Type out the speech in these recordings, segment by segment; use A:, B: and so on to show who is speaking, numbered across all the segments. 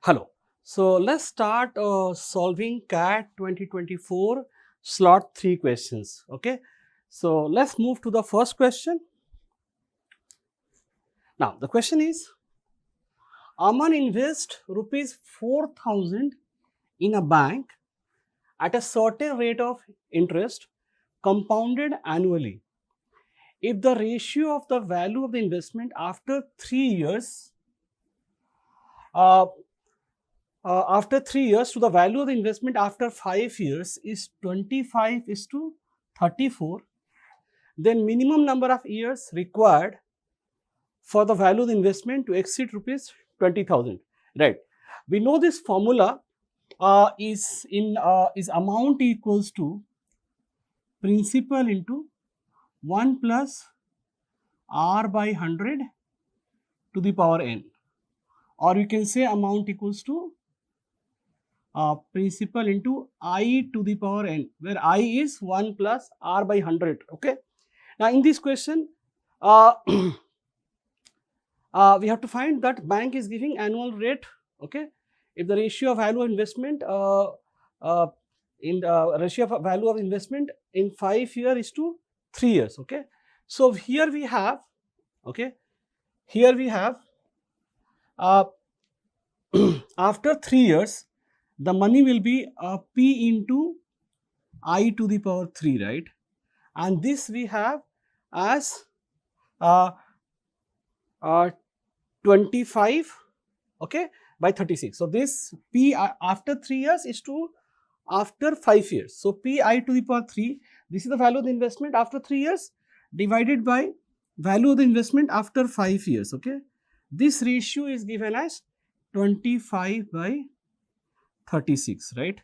A: Hello. So let's start solving CAT 2024 slot 3 questions. Okay. So let's move to the first question. Now the question is, Aman invests rupees 4,000 in a bank at a certain rate of interest compounded annually. If the ratio of the value of the investment after 3 years after 3 years to the value of the investment after 5 years is 25:34, then minimum number of years required for the value of the investment to exceed rupees 20,000. Right? We know this formula is amount equals to principal into 1 plus r by 100 to the power n, or you can say amount equals to principal into I to the power n, where I is 1 plus r by 100. Okay. Now in this question, we have to find that bank is giving annual rate. Okay. If the ratio of value of investment ratio of value of investment in 5 years is to 3 years. Okay. So here we have, after 3 years, the money will be P into I to the power 3, right? And this we have as 25, okay, by 36. So this P after 3 years is to after 5 years. So P I to the power 3, this is the value of the investment after 3 years divided by value of the investment after 5 years. Okay, this ratio is given as 25 by 36, right?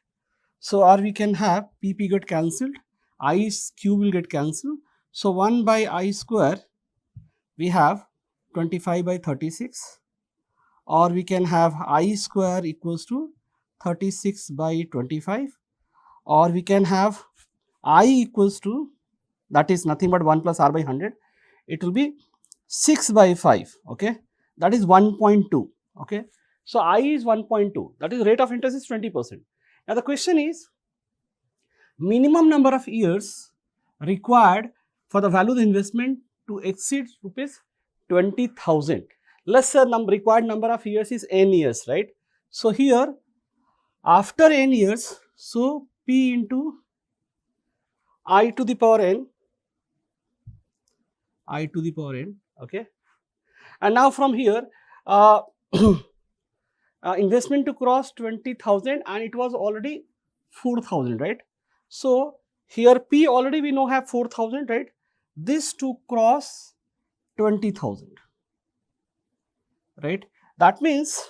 A: So or we can have PP get cancelled, I's cube will get cancelled. So 1 by I square, we have 25 by 36, or we can have I square equals to 36 by 25, or we can have I equals to, that is nothing but 1 plus r by 100, it will be 6 by 5, okay, that is 1.2, okay. So I is 1.2, that is rate of interest is 20%. Now the question is, minimum number of years required for the value of the investment to exceed rupees 20,000. Let's say required number of years is n years, right? So here after n years, so P into I to the power n, okay. And now from here, investment to cross 20,000 and it was already 4,000, right? So here P already we know have 4,000, right? This to cross 20,000, right? That means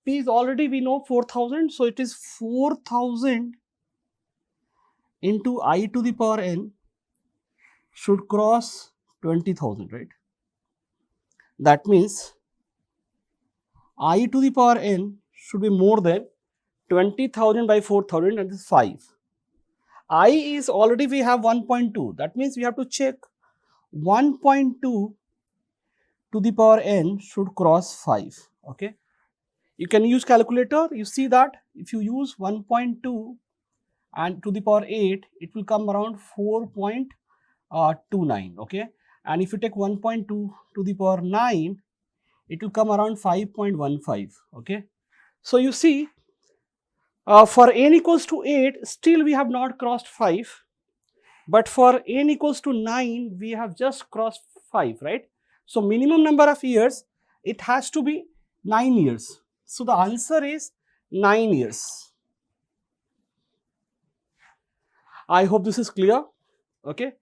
A: P is already we know 4,000, so it is 4,000 into I to the power n should cross 20,000, right? That means I to the power n should be more than 20,000 by 4,000, and this is 5. I is already we have 1.2, that means we have to check 1.2 to the power n should cross 5, okay. You can use calculator, you see that if you use 1.2 and to the power 8, it will come around 4.29, okay. And if you take 1.2 to the power 9, it will come around 5.15, okay. So you see, for n equals to 8, still we have not crossed 5, but for n equals to 9, we have just crossed 5, right? So minimum number of years, it has to be 9 years. So the answer is 9 years. I hope this is clear, okay.